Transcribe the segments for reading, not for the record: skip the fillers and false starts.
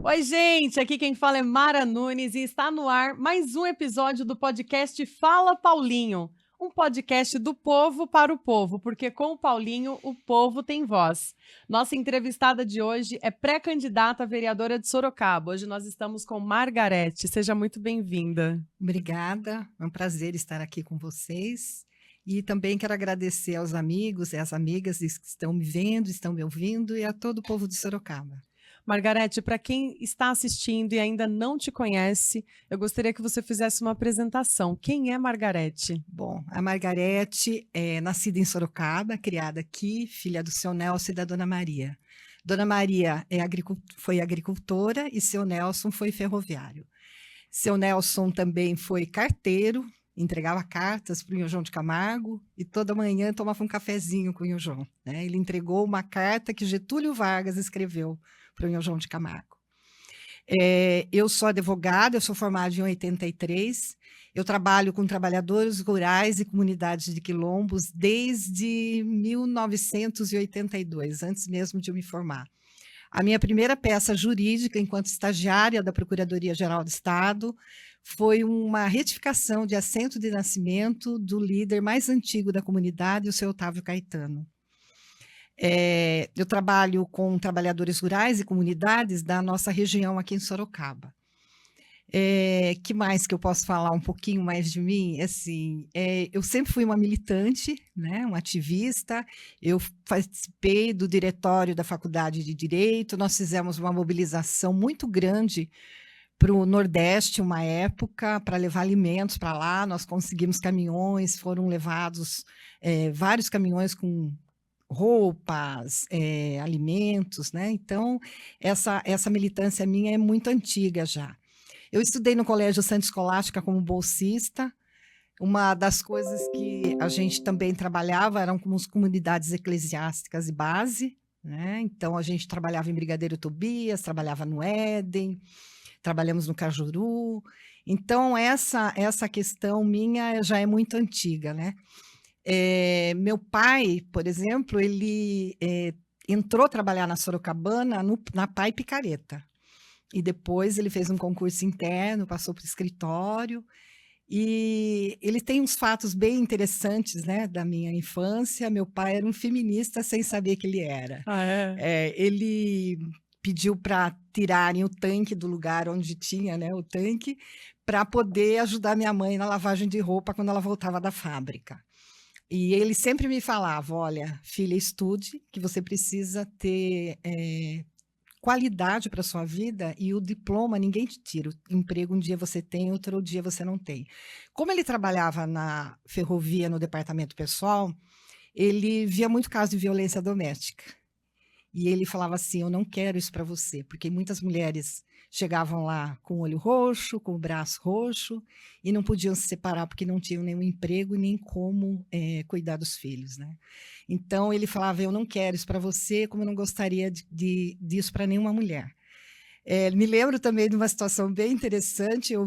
Oi, gente, aqui quem fala é Mara Nunes e está no ar mais um episódio do podcast Fala Paulinho, um podcast do povo para o povo, porque com o Paulinho o povo tem voz. Nossa entrevistada de hoje é pré-candidata a vereadora de Sorocaba. Hoje nós estamos com Margarete. Seja muito bem-vinda. Obrigada, é um prazer estar aqui com vocês. E também quero agradecer aos amigos e às amigas que estão me vendo, estão me ouvindo e a todo o povo de Sorocaba. Margarete, para quem está assistindo e ainda não te conhece, eu gostaria que você fizesse uma apresentação. Quem é Margarete? Bom, a Margarete é nascida em Sorocaba, criada aqui, filha do seu Nelson e da Dona Maria. Dona Maria foi agricultora e seu Nelson foi ferroviário. Seu Nelson também foi carteiro, entregava cartas para o Nhô João de Camargo e toda manhã tomava um cafezinho com o Nhô João, né? Ele entregou uma carta que Getúlio Vargas escreveu para o Nhô João de Camargo. Eu sou advogada, eu sou formada em 83, eu trabalho com trabalhadores rurais e comunidades de quilombos desde 1982, antes mesmo de eu me formar. A minha primeira peça jurídica, enquanto estagiária da Procuradoria-Geral do Estado, foi uma retificação de assento de nascimento do líder mais antigo da comunidade, o seu Otávio Caetano. Eu trabalho com trabalhadores rurais e comunidades da nossa região aqui em Sorocaba. Que mais que eu posso falar um pouquinho mais de mim? Assim, eu sempre fui uma militante, né, uma ativista. Eu participei do diretório da Faculdade de Direito. Nós fizemos uma mobilização muito grande para o Nordeste, uma época, para levar alimentos para lá. Nós conseguimos caminhões, foram levados vários caminhões com roupas, alimentos, né? Então, essa militância minha é muito antiga já. Eu estudei no Colégio Santa Escolástica como bolsista. Uma das coisas que a gente também trabalhava eram com as comunidades eclesiásticas de base, né? Então, a gente trabalhava em Brigadeiro Tobias, trabalhava no Éden, trabalhamos no Cajuru. Então, essa questão minha já é muito antiga, né? Meu pai, por exemplo, ele entrou a trabalhar na Sorocabana na Pai Picareta. E depois ele fez um concurso interno, passou para o escritório. E ele tem uns fatos bem interessantes, né, da minha infância. Meu pai era um feminista sem saber que ele era. Ah, é? Ele pediu para tirarem o tanque do lugar onde tinha, né, o tanque, para poder ajudar minha mãe na lavagem de roupa quando ela voltava da fábrica. E ele sempre me falava, olha, filha, estude, que você precisa ter qualidade para a sua vida e o diploma ninguém te tira. O emprego um dia você tem, outro dia você não tem. Como ele trabalhava na ferrovia, no departamento pessoal, ele via muito caso de violência doméstica. E ele falava assim, eu não quero isso para você, porque muitas mulheres chegavam lá com o olho roxo, com o braço roxo, e não podiam se separar porque não tinham nenhum emprego e nem como cuidar dos filhos, né? Então, ele falava, eu não quero isso para você, como eu não gostaria disso para nenhuma mulher. Me lembro também de uma situação bem interessante, eu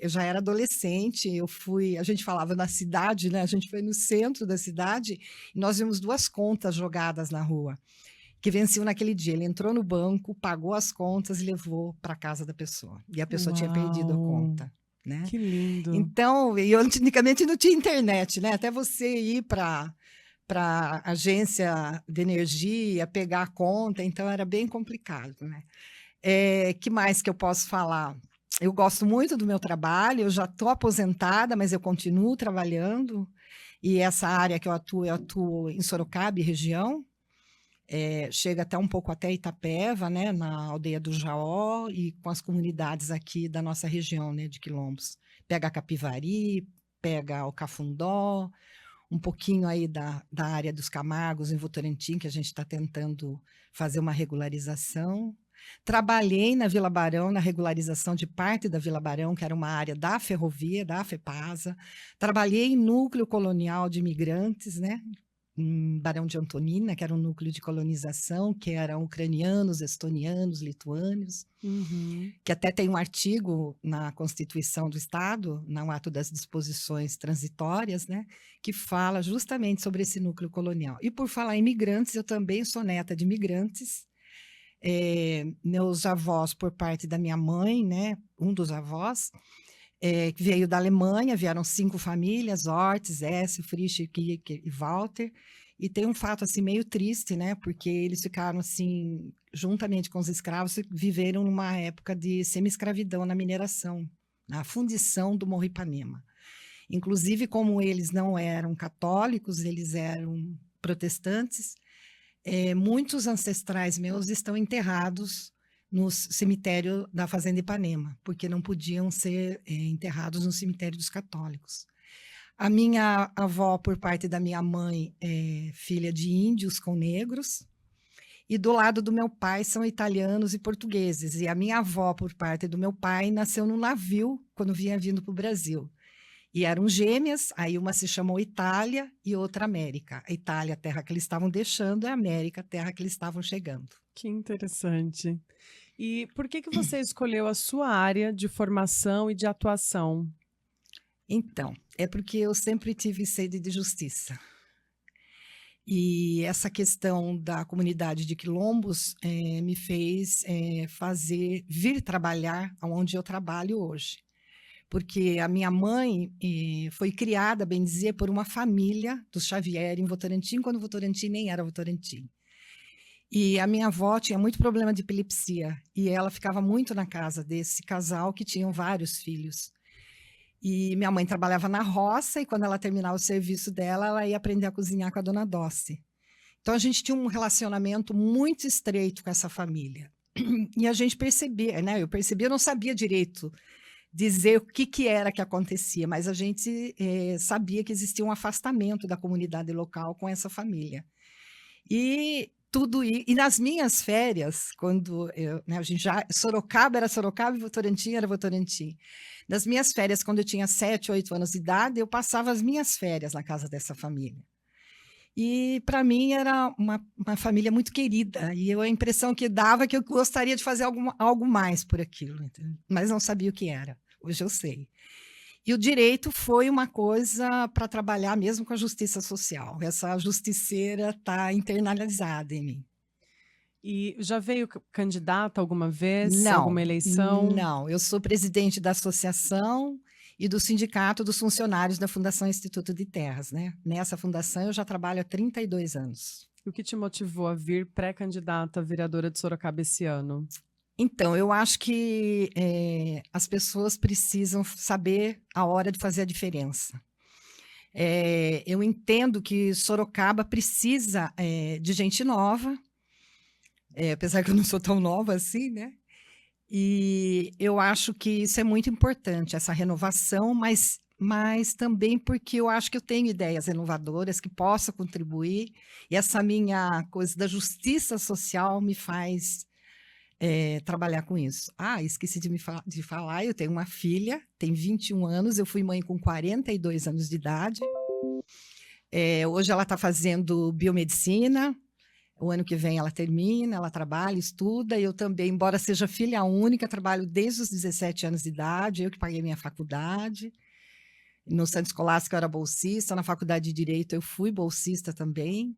já era adolescente, a gente falava na cidade, né? A gente foi no centro da cidade, e nós vimos 2 contas jogadas na rua, que venciam naquele dia. Ele entrou no banco, pagou as contas e levou para a casa da pessoa. E a pessoa tinha perdido a conta, né? Que lindo. Então, e antigamente não tinha internet, né? Até você ir para a agência de energia, pegar a conta, então era bem complicado, né? Que mais que eu posso falar? Eu gosto muito do meu trabalho, eu já estou aposentada, mas eu continuo trabalhando. E essa área que eu atuo em Sorocaba e região. Chega até um pouco até Itapeva, né, na aldeia do Jaó e com as comunidades aqui da nossa região, né, de quilombos. Pega a Capivari, pega o Cafundó, um pouquinho aí da área dos Camargos, em Votorantim, que a gente está tentando fazer uma regularização. Trabalhei na Vila Barão, na regularização de parte da Vila Barão, que era uma área da ferrovia, da FEPASA. Trabalhei em núcleo colonial de imigrantes, né? Em Barão de Antonina, que era um núcleo de colonização, que eram ucranianos, estonianos, lituânios, que até tem um artigo na Constituição do Estado, no ato das disposições transitórias, né, que fala justamente sobre esse núcleo colonial. E por falar em imigrantes, eu também sou neta de imigrantes. Meus avós, por parte da minha mãe, né, um dos avós, que veio da Alemanha, vieram 5 famílias, Ortiz, Écio, Frisch, Kirk e Walter, e tem um fato assim meio triste, né, porque eles ficaram assim, juntamente com os escravos, viveram numa época de semi-escravidão na mineração, na fundição do Morro Ipanema. Inclusive, como eles não eram católicos, eles eram protestantes, muitos ancestrais meus estão enterrados no cemitério da Fazenda Ipanema, porque não podiam ser enterrados no cemitério dos católicos. A minha avó, por parte da minha mãe, é filha de índios com negros, e do lado do meu pai são italianos e portugueses. E a minha avó, por parte do meu pai, nasceu num navio quando vinha vindo para o Brasil. E eram gêmeas, aí uma se chamou Itália e outra América. A Itália, a terra que eles estavam deixando, e a América, a terra que eles estavam chegando. Que interessante. E por que você escolheu a sua área de formação e de atuação? Então, é porque eu sempre tive sede de justiça. E essa questão da comunidade de quilombos me fez vir trabalhar onde eu trabalho hoje. Porque a minha mãe foi criada, bem dizer, por uma família do Xavier em Votorantim, quando Votorantim nem era Votorantim. E a minha avó tinha muito problema de epilepsia, e ela ficava muito na casa desse casal que tinham vários filhos. E minha mãe trabalhava na roça, e quando ela terminava o serviço dela, ela ia aprender a cozinhar com a dona Dossi. Então, a gente tinha um relacionamento muito estreito com essa família. E a gente percebia, né? Eu não sabia direito dizer o que era que acontecia, mas a gente sabia que existia um afastamento da comunidade local com essa família. E nas minhas férias, quando a gente Sorocaba era Sorocaba e Votorantim era Votorantim. Nas minhas férias, quando eu tinha 7, 8 anos de idade, eu passava as minhas férias na casa dessa família. E para mim era uma família muito querida, e a impressão que dava que eu gostaria de fazer algo mais por aquilo, entendeu? Mas não sabia o que era. Hoje eu sei. E o direito foi uma coisa para trabalhar mesmo com a justiça social. Essa justiceira está internalizada em mim. E já veio candidata alguma vez? Não, alguma eleição? Não, eu sou presidente da associação e do Sindicato dos Funcionários da Fundação Instituto de Terras, né? Nessa fundação eu já trabalho há 32 anos. E o que te motivou a vir pré-candidata a vereadora de Sorocaba esse ano? Então, eu acho que as pessoas precisam saber a hora de fazer a diferença. Eu entendo que Sorocaba precisa de gente nova, apesar que eu não sou tão nova assim, né? E eu acho que isso é muito importante, essa renovação, mas também porque eu acho que eu tenho ideias inovadoras que possam contribuir, e essa minha coisa da justiça social me faz trabalhar com isso. Esqueci de falar, eu tenho uma filha, tem 21 anos, eu fui mãe com 42 anos de idade. Hoje ela está fazendo biomedicina, o ano que vem ela termina, ela trabalha, estuda, e eu também, embora seja filha única, trabalho desde os 17 anos de idade, eu que paguei minha faculdade. No Centro Escolástico eu era bolsista, na Faculdade de Direito eu fui bolsista também.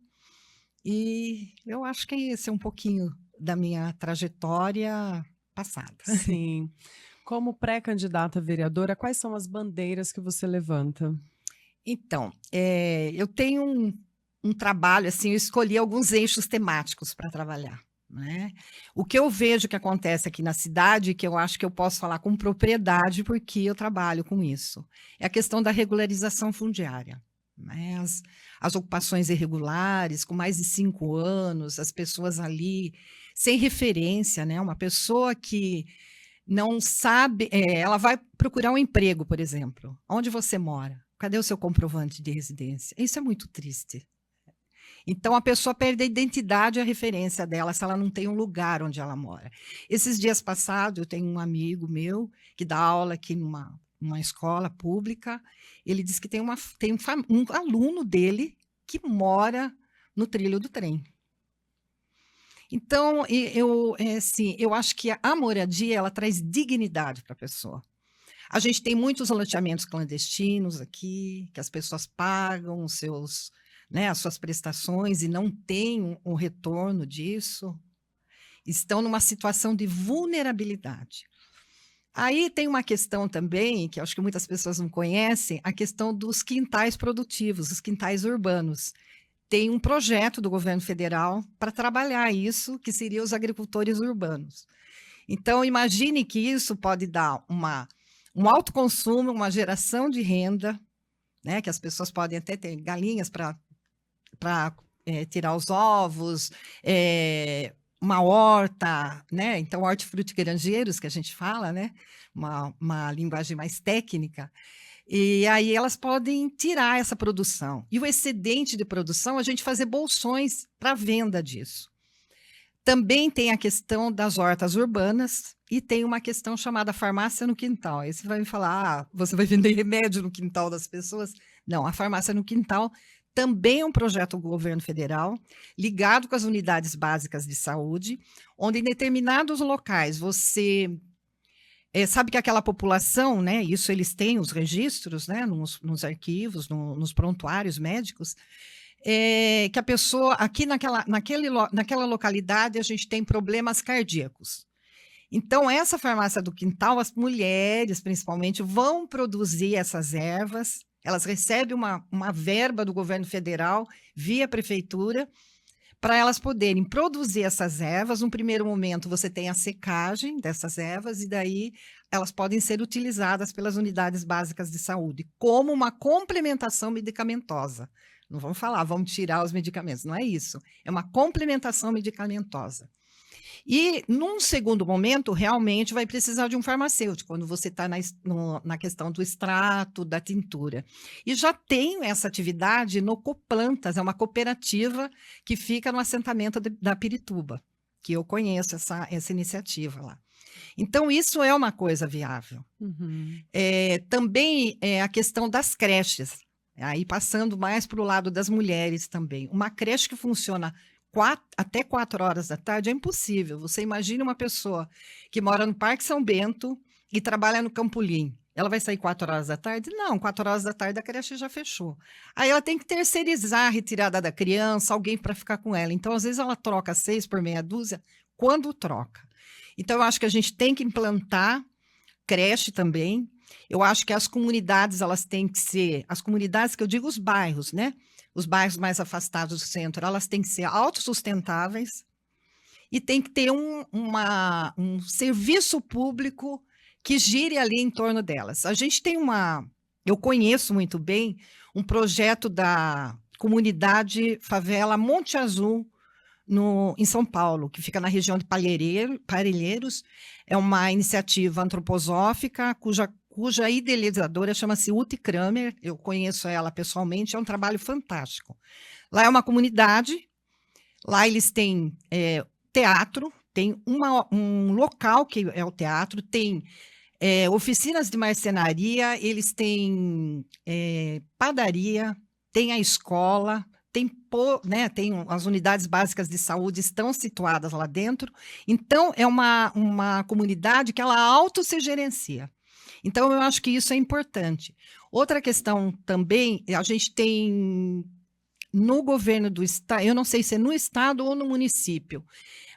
E eu acho que esse é um pouquinho da minha trajetória passada. Sim. Como pré-candidata a vereadora, quais são as bandeiras que você levanta? Então, eu tenho um trabalho, assim, eu escolhi alguns eixos temáticos para trabalhar, né? O que eu vejo que acontece aqui na cidade, que eu acho que eu posso falar com propriedade, porque eu trabalho com isso, é a questão da regularização fundiária. Né? As ocupações irregulares, com mais de 5 anos, as pessoas ali sem referência, né? Uma pessoa que não sabe, ela vai procurar um emprego, por exemplo. Onde você mora? Cadê o seu comprovante de residência? Isso é muito triste. Então, a pessoa perde a identidade e a referência dela se ela não tem um lugar onde ela mora. Esses dias passados, eu tenho um amigo meu que dá aula aqui numa escola pública. Ele disse que tem um aluno dele que mora no trilho do trem. Então, eu acho que a moradia ela traz dignidade para a pessoa. A gente tem muitos loteamentos clandestinos aqui, que as pessoas pagam os seus, né, as suas prestações e não têm o retorno disso. Estão numa situação de vulnerabilidade. Aí tem uma questão também, que eu acho que muitas pessoas não conhecem, a questão dos quintais produtivos, os quintais urbanos. Tem um projeto do governo federal para trabalhar isso, que seria os agricultores urbanos. Então, imagine que isso pode dar um alto consumo, uma geração de renda, né, que as pessoas podem até ter galinhas para tirar os ovos, uma horta, né? Então, hortifrutigranjeiros, que a gente fala, né? Uma linguagem mais técnica. E aí elas podem tirar essa produção. E o excedente de produção, a gente fazer bolsões para venda disso. Também tem a questão das hortas urbanas e tem uma questão chamada farmácia no quintal. Aí você vai me falar, você vai vender remédio no quintal das pessoas? Não, a farmácia no quintal também é um projeto do governo federal, ligado com as unidades básicas de saúde, onde em determinados locais você sabe que aquela população, né? Isso eles têm os registros, né? Nos arquivos, nos prontuários médicos, que a pessoa aqui naquela localidade a gente tem problemas cardíacos. Então, essa farmácia do quintal, as mulheres, principalmente, vão produzir essas ervas, elas recebem uma verba do governo federal via prefeitura para elas poderem produzir essas ervas. Num primeiro momento, você tem a secagem dessas ervas e daí elas podem ser utilizadas pelas unidades básicas de saúde como uma complementação medicamentosa. Não vamos falar, vamos tirar os medicamentos, não é isso. É uma complementação medicamentosa. E, num segundo momento, realmente vai precisar de um farmacêutico, quando você está na questão do extrato, da tintura. E já tem essa atividade no Coplantas, é uma cooperativa que fica no assentamento da Pirituba, que eu conheço essa iniciativa lá. Então, isso é uma coisa viável. Uhum. Também a questão das creches, aí passando mais para o lado das mulheres também. Uma creche que funciona até 4 horas da tarde é impossível. Você imagina uma pessoa que mora no Parque São Bento e trabalha no Campolim. Ela vai sair 4 horas da tarde? Não, 4 horas da tarde a creche já fechou. Aí ela tem que terceirizar a retirada da criança, alguém para ficar com ela. Então, às vezes, ela troca 6 por meia dúzia, quando troca. Então, eu acho que a gente tem que implantar creche também. Eu acho que as comunidades, elas têm que ser... As comunidades que eu digo, os bairros, né? Os bairros mais afastados do centro, elas têm que ser autossustentáveis e tem que ter um serviço público que gire ali em torno delas. A gente tem eu conheço muito bem um projeto da comunidade favela Monte Azul, em São Paulo, que fica na região de Parelheiros. É uma iniciativa antroposófica cuja idealizadora chama-se Uti Kramer. Eu conheço ela pessoalmente, é um trabalho fantástico. Lá é uma comunidade, lá eles têm teatro, tem um local que é o teatro, tem oficinas de marcenaria, eles têm padaria, tem a escola, tem as unidades básicas de saúde estão situadas lá dentro. Então, é uma comunidade que ela auto se gerencia. Então, eu acho que isso é importante. Outra questão também, a gente tem no governo do estado, eu não sei se é no estado ou no município,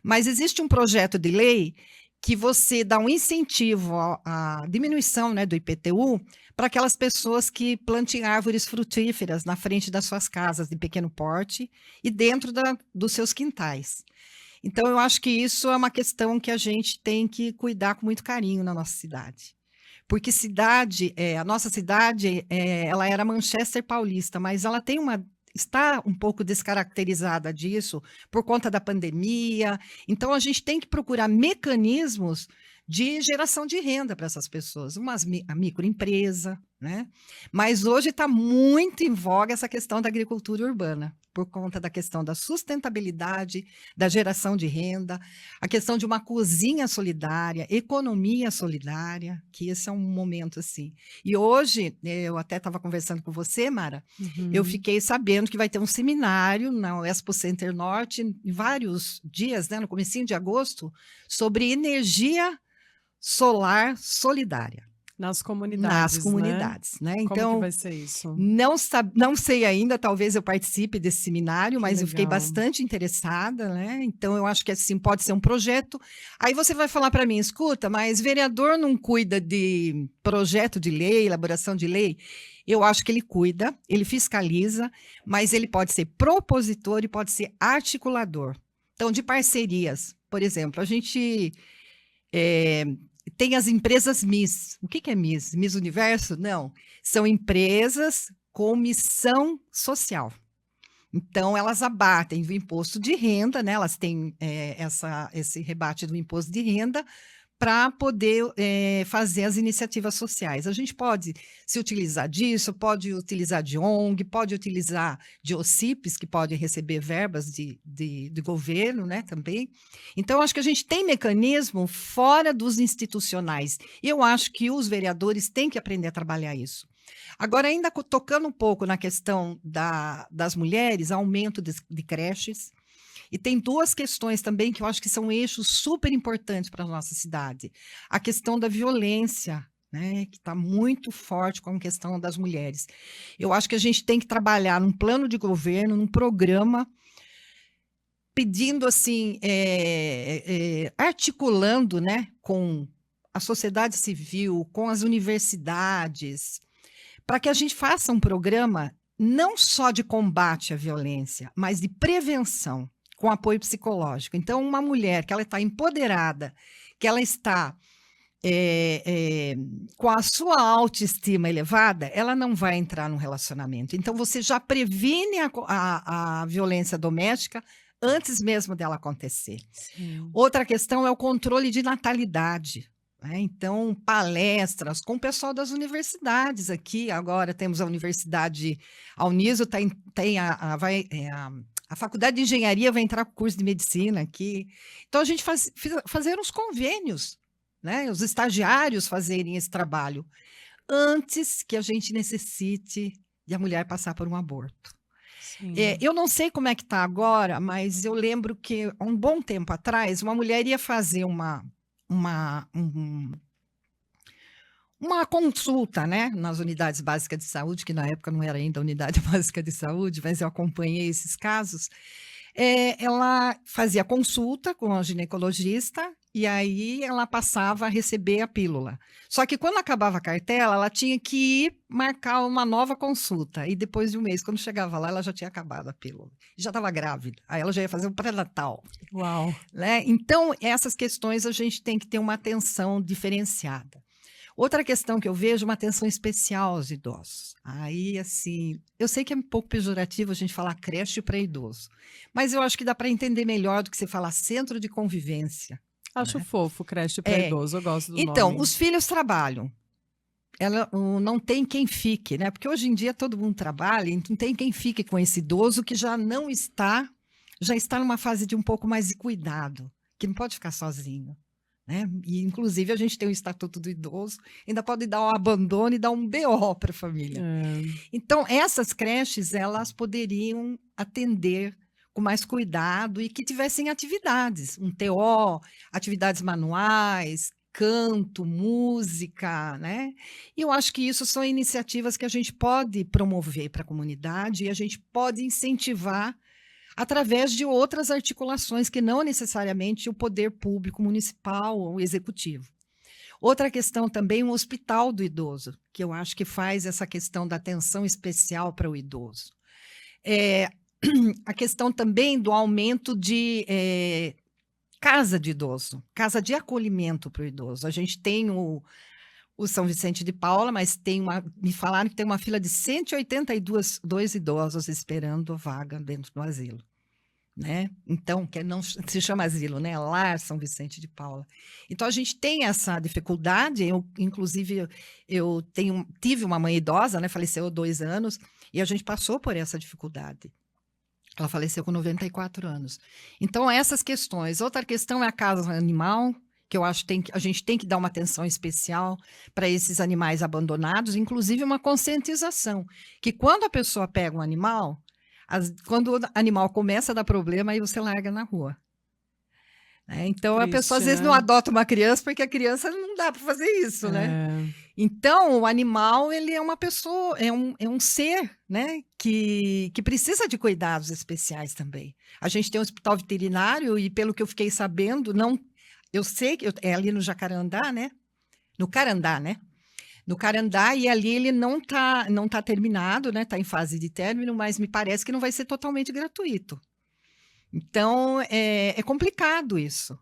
mas existe um projeto de lei que você dá um incentivo à diminuição, né, do IPTU para aquelas pessoas que plantem árvores frutíferas na frente das suas casas de pequeno porte e dentro dos seus quintais. Então, eu acho que isso é uma questão que a gente tem que cuidar com muito carinho na nossa cidade. Porque a nossa cidade, ela era Manchester paulista, mas ela está um pouco descaracterizada disso por conta da pandemia. Então, a gente tem que procurar mecanismos de geração de renda para essas pessoas, a microempresa, né? Mas hoje está muito em voga essa questão da agricultura urbana, por conta da questão da sustentabilidade, da geração de renda, a questão de uma cozinha solidária, economia solidária, que esse é um momento assim. E hoje, eu até estava conversando com você, Mara, eu fiquei sabendo que vai ter um seminário na Expo Center Norte, em vários dias, né, no comecinho de agosto, sobre energia solar solidária. Nas comunidades, né? Como que Então, vai ser isso? não sei ainda, talvez eu participe desse seminário, mas eu fiquei legal. bastante interessada, né? Então, eu acho que assim pode ser um projeto. Aí você vai falar para mim, escuta, mas vereador não cuida de projeto de lei, elaboração de lei? Eu acho que ele cuida, ele fiscaliza, mas ele pode ser propositor e pode ser articulador. Então, de parcerias, por exemplo, a gente tem as empresas MIS. O que é MIS? Miss Universo? Não. São empresas com missão social. Então, elas abatem o imposto de renda, né? Elas têm esse rebate do imposto de renda para poder fazer as iniciativas sociais. A gente pode se utilizar disso, pode utilizar de ONG, pode utilizar de OCIPs, que podem receber verbas de governo, né, também. Então, acho que a gente tem mecanismo fora dos institucionais. E eu acho que os vereadores têm que aprender a trabalhar isso. Agora, ainda tocando um pouco na questão das mulheres, aumento de creches. E tem duas questões também que eu acho que são eixos super importantes para a nossa cidade. A questão da violência, né, que está muito forte com a questão das mulheres. Eu acho que a gente tem que trabalhar num plano de governo, num programa, pedindo assim, articulando, né, com a sociedade civil, com as universidades, para que a gente faça um programa não só de combate à violência, mas de prevenção, com apoio psicológico. Então, uma mulher que ela está empoderada, que ela está com a sua autoestima elevada, ela não vai entrar num relacionamento. Então, você já previne a violência doméstica antes mesmo dela acontecer. Sim. Outra questão é o controle de natalidade. Então, palestras com o pessoal das universidades aqui. Agora temos a Universidade, a Uniso tem a Faculdade de Engenharia vai entrar com o curso de Medicina aqui. Então, a gente fazer uns convênios, né? Os estagiários fazerem esse trabalho antes que a gente necessite de a mulher passar por um aborto. Eu não sei como é que está agora, mas eu lembro que há um bom tempo atrás, uma mulher ia fazer uma consulta, né, nas unidades básicas de saúde, que na época não era ainda unidade básica de saúde, mas eu acompanhei esses casos. Ela fazia consulta com a ginecologista e aí ela passava a receber a pílula. Só que quando acabava a cartela, ela tinha que ir marcar uma nova consulta. E depois de um mês, quando chegava lá, ela já tinha acabado a pílula. Já estava grávida. Aí ela já ia fazer um pré-natal. Uau! Né? Então, essas questões a gente tem que ter uma atenção diferenciada. Outra questão que eu vejo é uma atenção especial aos idosos. Aí, assim, eu sei que é um pouco pejorativo a gente falar creche para idoso, mas eu acho que dá para entender melhor do que você falar centro de convivência. Acho fofo, creche para idoso, eu gosto do então, nome. Os filhos trabalham. Não tem quem fique, né? Porque hoje em dia todo mundo trabalha, então não tem quem fique com esse idoso que já está numa fase de um pouco mais de cuidado, que não pode ficar sozinho. Né? E, inclusive, a gente tem o Estatuto do Idoso, ainda pode dar um abandono e dar um BO para a família. Então, essas creches, elas poderiam atender com mais cuidado e que tivessem atividades, um TO, atividades manuais, canto, música, né? E eu acho que isso são iniciativas que a gente pode promover para a comunidade e a gente pode incentivar através de outras articulações que não necessariamente o poder público municipal ou executivo. Outra questão também, o hospital do idoso, que eu acho que faz essa questão da atenção especial para o idoso. A questão também do aumento de casa de idoso, casa de acolhimento para o idoso. A gente tem o São Vicente de Paula, mas me falaram que tem uma fila de 182 idosos esperando vaga dentro do asilo. né? Então, que não se chama asilo, né? Lar São Vicente de Paula. Então, a gente tem essa dificuldade. Inclusive, tive uma mãe idosa, né? Faleceu há 2 anos, e a gente passou por essa dificuldade. Ela faleceu com 94 anos. Então, essas questões. Outra questão é a casa animal, que eu acho que a gente tem que dar uma atenção especial para esses animais abandonados, inclusive uma conscientização, que quando a pessoa pega um animal, quando o animal começa a dar problema, aí você larga na rua. Então, a pessoa às vezes não adota uma criança, porque a criança não dá para fazer isso, né? Então, o animal, ele é uma pessoa, é um ser, né, que precisa de cuidados especiais também. A gente tem um hospital veterinário e, pelo que eu fiquei sabendo, eu sei que é ali no Jacarandá, né? No Carandá, né? No Carandá, e ali ele não tá terminado, né? Está em fase de término, mas me parece que não vai ser totalmente gratuito. Então, é complicado isso.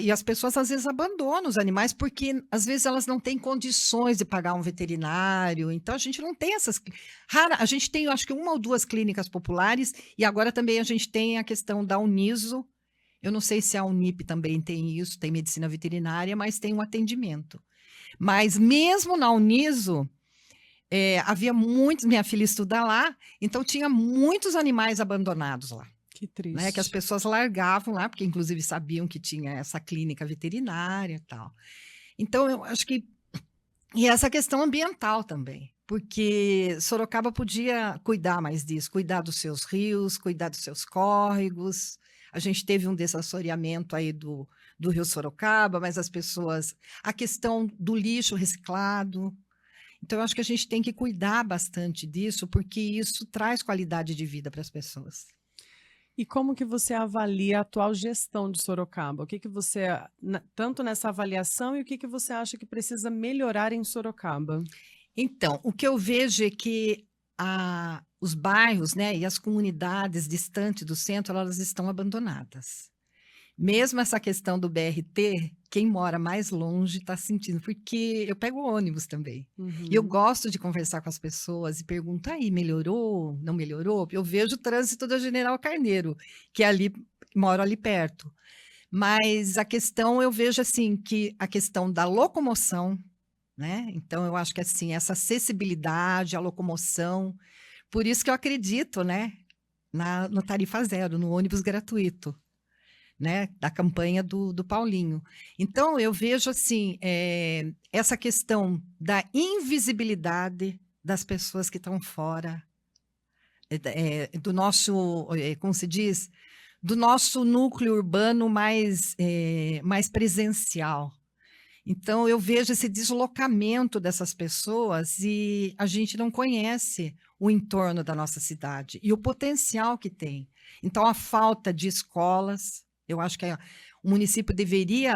E as pessoas às vezes abandonam os animais porque às vezes elas não têm condições de pagar um veterinário. Então a gente não tem a gente tem, acho que 1 ou 2 clínicas populares, e agora também a gente tem a questão da Uniso. Eu não sei se a Unip também tem isso, tem medicina veterinária, mas tem um atendimento. Mas mesmo na Uniso, havia muitos, minha filha estuda lá, então tinha muitos animais abandonados lá. Que triste. Né, que as pessoas largavam lá, porque inclusive sabiam que tinha essa clínica veterinária e tal. Então, eu acho que... E essa questão ambiental também, porque Sorocaba podia cuidar mais disso, cuidar dos seus rios, cuidar dos seus córregos. A gente teve um desassoreamento aí do rio Sorocaba, mas as pessoas... A questão do lixo reciclado. Então, eu acho que a gente tem que cuidar bastante disso, porque isso traz qualidade de vida para as pessoas. E como que você avalia a atual gestão de Sorocaba? O que você, tanto nessa avaliação, e o que você acha que precisa melhorar em Sorocaba? Então, o que eu vejo é que os bairros, né, e as comunidades distantes do centro, elas estão abandonadas. Mesmo essa questão do BRT, quem mora mais longe está sentindo, porque eu pego ônibus também. E eu gosto de conversar com as pessoas e pergunto, aí, melhorou? Não melhorou? Eu vejo o trânsito da General Carneiro, que moro ali perto. Mas a questão, eu vejo assim, que a questão da locomoção, né? Então, eu acho que assim, essa acessibilidade, a locomoção, por isso que eu acredito, né, no tarifa zero, no ônibus gratuito. Né, da campanha do Paulinho. Então, eu vejo assim, essa questão da invisibilidade das pessoas que estão fora do nosso, como se diz, do nosso núcleo urbano mais presencial. Então, eu vejo esse deslocamento dessas pessoas e a gente não conhece o entorno da nossa cidade e o potencial que tem. Então, a falta de escolas. Eu acho que o município deveria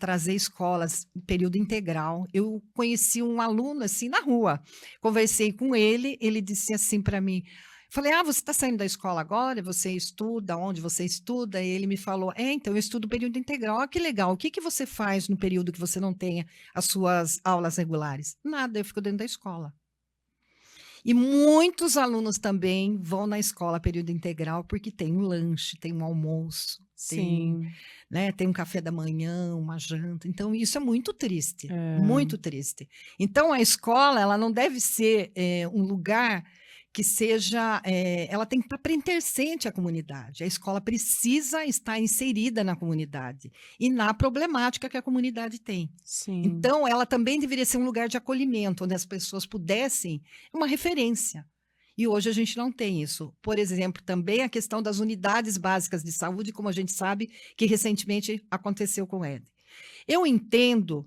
trazer escolas em período integral. Eu conheci um aluno assim na rua, conversei com ele, ele disse assim para mim, falei, você está saindo da escola agora? Você estuda? Onde você estuda? E ele me falou, então eu estudo período integral. Que legal, o que você faz no período que você não tenha as suas aulas regulares? Nada, eu fico dentro da escola. E muitos alunos também vão na escola período integral porque tem um lanche, tem um almoço, tem um café da manhã, uma janta. Então, isso é muito triste, muito triste. Então, a escola, ela não deve ser um lugar que seja... ela tem que estar pertencente à comunidade. A escola precisa estar inserida na comunidade e na problemática que a comunidade tem. Sim. Então, ela também deveria ser um lugar de acolhimento, onde as pessoas pudessem... Uma referência. E hoje a gente não tem isso. Por exemplo, também a questão das unidades básicas de saúde, como a gente sabe que recentemente aconteceu com o Ed. Eu entendo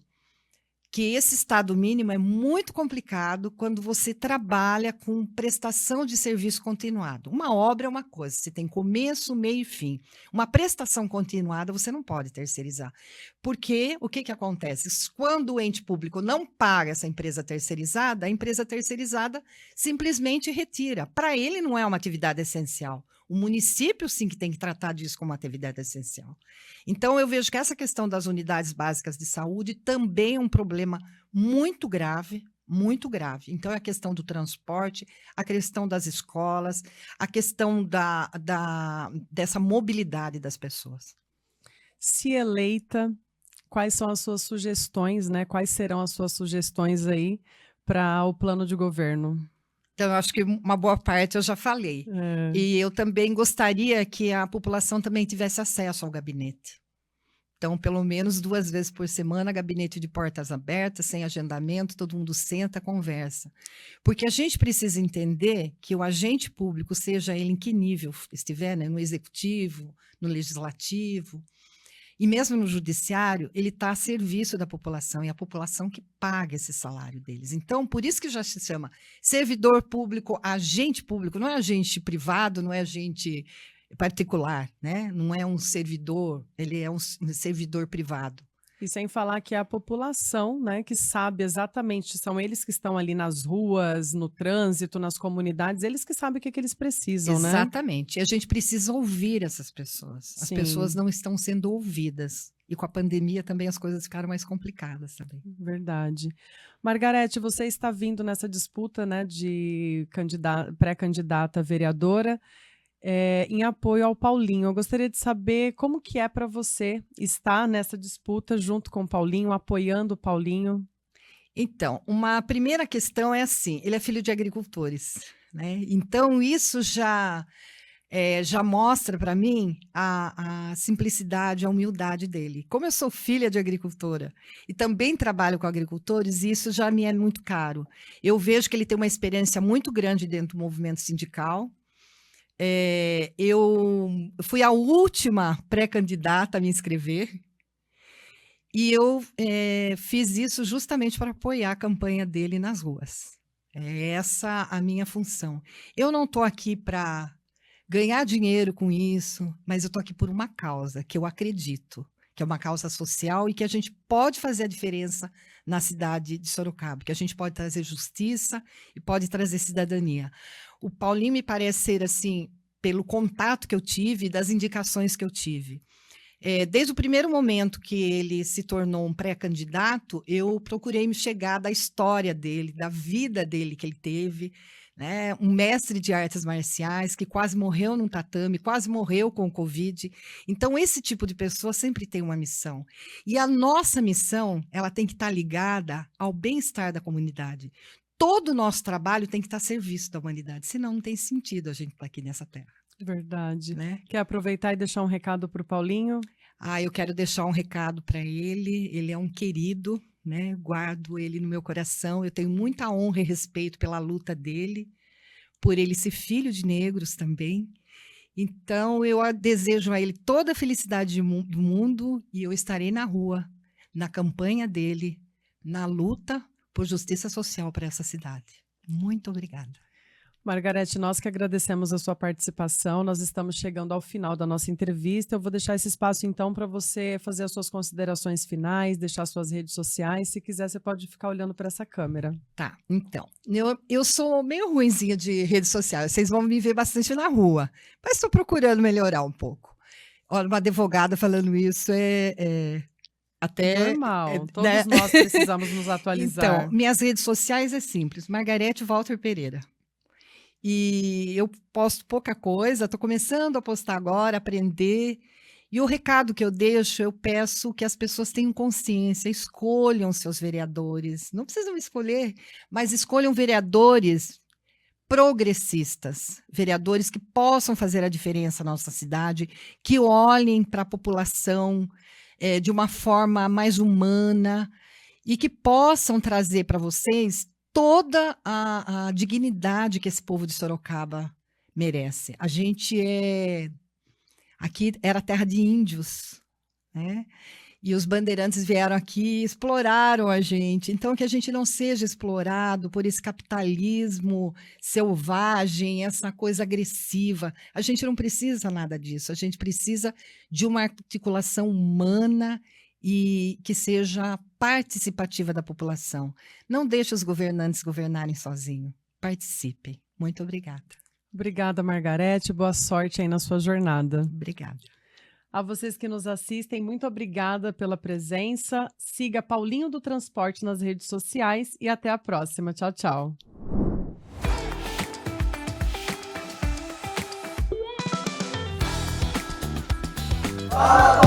que esse estado mínimo é muito complicado quando você trabalha com prestação de serviço continuado. Uma obra é uma coisa, você tem começo, meio e fim. Uma prestação continuada você não pode terceirizar. Porque o que acontece? Quando o ente público não paga essa empresa terceirizada, a empresa terceirizada simplesmente retira. Para ele não é uma atividade essencial. O município, sim, que tem que tratar disso como uma atividade essencial. Então, eu vejo que essa questão das unidades básicas de saúde também é um problema muito grave, muito grave. Então, é a questão do transporte, a questão das escolas, a questão dessa mobilidade das pessoas. Se eleita, quais são as suas sugestões, né? Quais serão as suas sugestões aí para o plano de governo? Então, eu acho que uma boa parte eu já falei. E eu também gostaria que a população também tivesse acesso ao gabinete. Então, pelo menos 2 vezes por semana, gabinete de portas abertas, sem agendamento, todo mundo senta, conversa. Porque a gente precisa entender que o agente público, seja ele em que nível estiver, né, no executivo, no legislativo, e mesmo no judiciário, ele está a serviço da população, e a população que paga esse salário deles. Então, por isso que já se chama servidor público, agente público, não é agente privado, não é agente particular, né? Não é um servidor, ele é um servidor privado. E sem falar que é a população, né, que sabe exatamente, são eles que estão ali nas ruas, no trânsito, nas comunidades, eles que sabem o que eles precisam, né? Exatamente. E a gente precisa ouvir essas pessoas. As pessoas Sim. não estão sendo ouvidas. E com a pandemia também as coisas ficaram mais complicadas também. Verdade. Margarete, você está vindo nessa disputa, né, de pré-candidata a vereadora, em apoio ao Paulinho. Eu gostaria de saber como que é para você estar nessa disputa junto com o Paulinho, apoiando o Paulinho. Então, uma primeira questão é assim, ele é filho de agricultores, né? Então, isso já mostra para mim a simplicidade, a humildade dele. Como eu sou filha de agricultora e também trabalho com agricultores, isso já me é muito caro. Eu vejo que ele tem uma experiência muito grande dentro do movimento sindical. Eu fui a última pré-candidata a me inscrever e eu fiz isso justamente para apoiar a campanha dele nas ruas. É essa a minha função. Eu não estou aqui para ganhar dinheiro com isso, mas eu estou aqui por uma causa que eu acredito, que é uma causa social e que a gente pode fazer a diferença na cidade de Sorocaba, que a gente pode trazer justiça e pode trazer cidadania. O Paulinho me parece ser assim, pelo contato que eu tive e das indicações que eu tive. Desde o primeiro momento que ele se tornou um pré-candidato, eu procurei me chegar da história dele, da vida dele que ele teve, né? Um mestre de artes marciais que quase morreu num tatame, quase morreu com o Covid. Então, esse tipo de pessoa sempre tem uma missão. E a nossa missão, ela tem que estar ligada ao bem-estar da comunidade. Todo o nosso trabalho tem que estar a serviço da humanidade, senão não tem sentido a gente estar aqui nessa terra. Verdade. Né? Quer aproveitar e deixar um recado para o Paulinho? Eu quero deixar um recado para ele. Ele é um querido, né? Guardo ele no meu coração. Eu tenho muita honra e respeito pela luta dele, por ele ser filho de negros também. Então, eu desejo a ele toda a felicidade do mundo e eu estarei na rua, na campanha dele, na luta por justiça social para essa cidade. Muito obrigada. Margarete, nós que agradecemos a sua participação, nós estamos chegando ao final da nossa entrevista. Eu vou deixar esse espaço, então, para você fazer as suas considerações finais, deixar suas redes sociais. Se quiser, você pode ficar olhando para essa câmera. Tá, então, eu sou meio ruinzinha de redes sociais, vocês vão me ver bastante na rua, mas estou procurando melhorar um pouco. Olha, uma advogada falando isso até... Normal, todos né? nós precisamos nos atualizar. Então, minhas redes sociais é simples, Margarete Walter Pereira. E eu posto pouca coisa, estou começando a postar agora, aprender. E o recado que eu deixo, eu peço que as pessoas tenham consciência, escolham seus vereadores. Não precisam escolher, mas escolham vereadores progressistas, vereadores que possam fazer a diferença na nossa cidade, que olhem para a população de uma forma mais humana e que possam trazer para vocês toda a dignidade que esse povo de Sorocaba merece. A gente aqui era terra de índios, né? E os bandeirantes vieram aqui e exploraram a gente. Então, que a gente não seja explorado por esse capitalismo selvagem, essa coisa agressiva. A gente não precisa nada disso. A gente precisa de uma articulação humana e que seja participativa da população. Não deixe os governantes governarem sozinhos. Participem. Muito obrigada. Obrigada, Margarete. Boa sorte aí na sua jornada. Obrigada. A vocês que nos assistem, muito obrigada pela presença. Siga Paulinho do Transporte nas redes sociais e até a próxima. Tchau, tchau. Fala